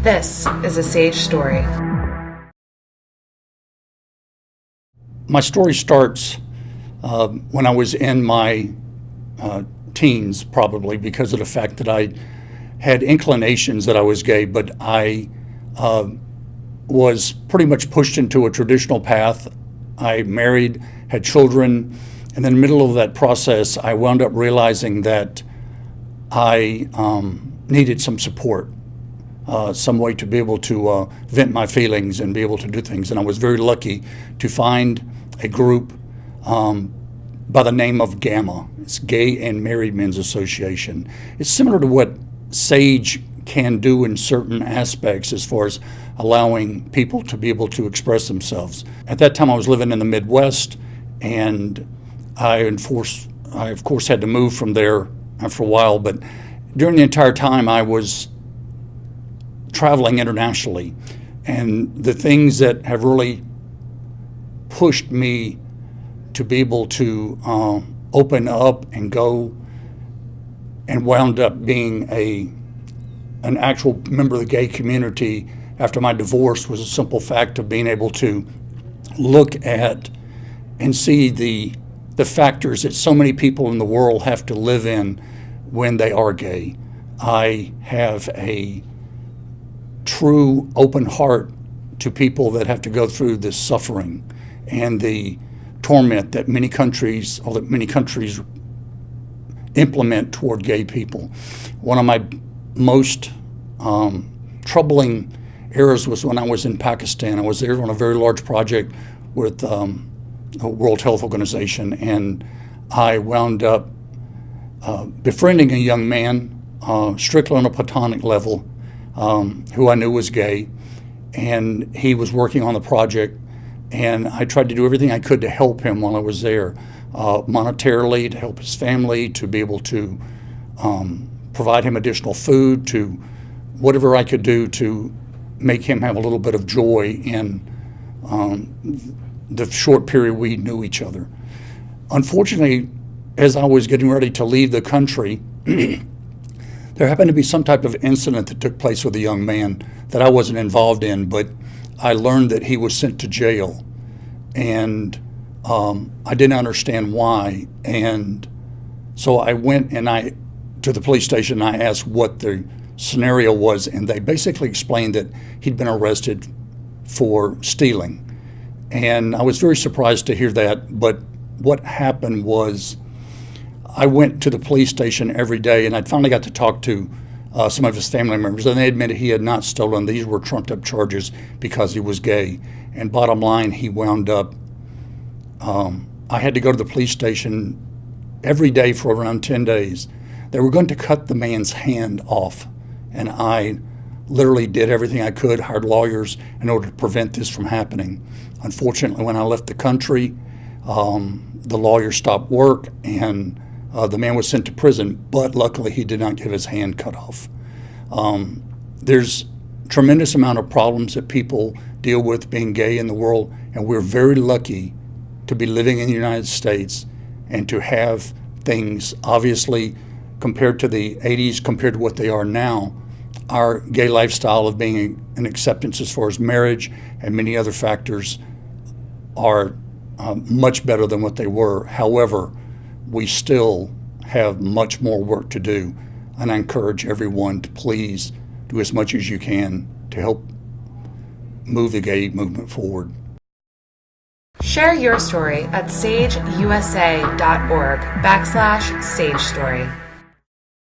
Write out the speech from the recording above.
This is a Sage Story. My story starts when I was in my teens, probably because of the fact that I had inclinations that I was gay, but I was pretty much pushed into a traditional path. I married, had children, and in the middle of that process, I wound up realizing that I needed some support, some way to be able to vent my feelings and be able to do things. And I was very lucky to find a group by the name of GAMA. It's Gay and Married Men's Association. It's similar to what SAGE can do in certain aspects as far as allowing people to be able to express themselves. At that time, I was living in the Midwest, and I of course had to move from there after a while, but during the entire time I was traveling internationally, and the things that have really pushed me to be able to open up and go and wound up being an actual member of the gay community after my divorce was a simple fact of being able to look at and see the factors that so many people in the world have to live in when they are gay. I have a true open heart to people that have to go through this suffering and the torment that many countries implement toward gay people. One of my most troubling eras was when I was in Pakistan. I was there on a very large project with the World Health Organization, and I wound up befriending a young man, strictly on a platonic level, who I knew was gay, and he was working on the project, and I tried to do everything I could to help him while I was there, monetarily, to help his family, to be able to provide him additional food, to whatever I could do to make him have a little bit of joy in the short period we knew each other. Unfortunately, as I was getting ready to leave the country, there happened to be some type of incident that took place with a young man that I wasn't involved in, but I learned that he was sent to jail, and I didn't understand why. And so I went to the police station and I asked what the scenario was, and they basically explained that he'd been arrested for stealing. And I was very surprised to hear that, but what happened was I went to the police station every day, and I finally got to talk to some of his family members, and they admitted he had not stolen. These were trumped up charges because he was gay. And bottom line, he wound up, I had to go to the police station every day for around 10 days. They were going to cut the man's hand off, and I literally did everything I could, hired lawyers in order to prevent this from happening. Unfortunately, when I left the country, the lawyer stopped work, and the man was sent to prison, but luckily he did not get his hand cut off. There's a tremendous amount of problems that people deal with being gay in the world, and we're very lucky to be living in the United States and to have things, obviously, compared to the 80s, compared to what they are now, our gay lifestyle of being an acceptance as far as marriage and many other factors are much better than what they were. However, we still have much more work to do, and I encourage everyone to please do as much as you can to help move the gay movement forward. Share your story at sageusa.org/Sage Story.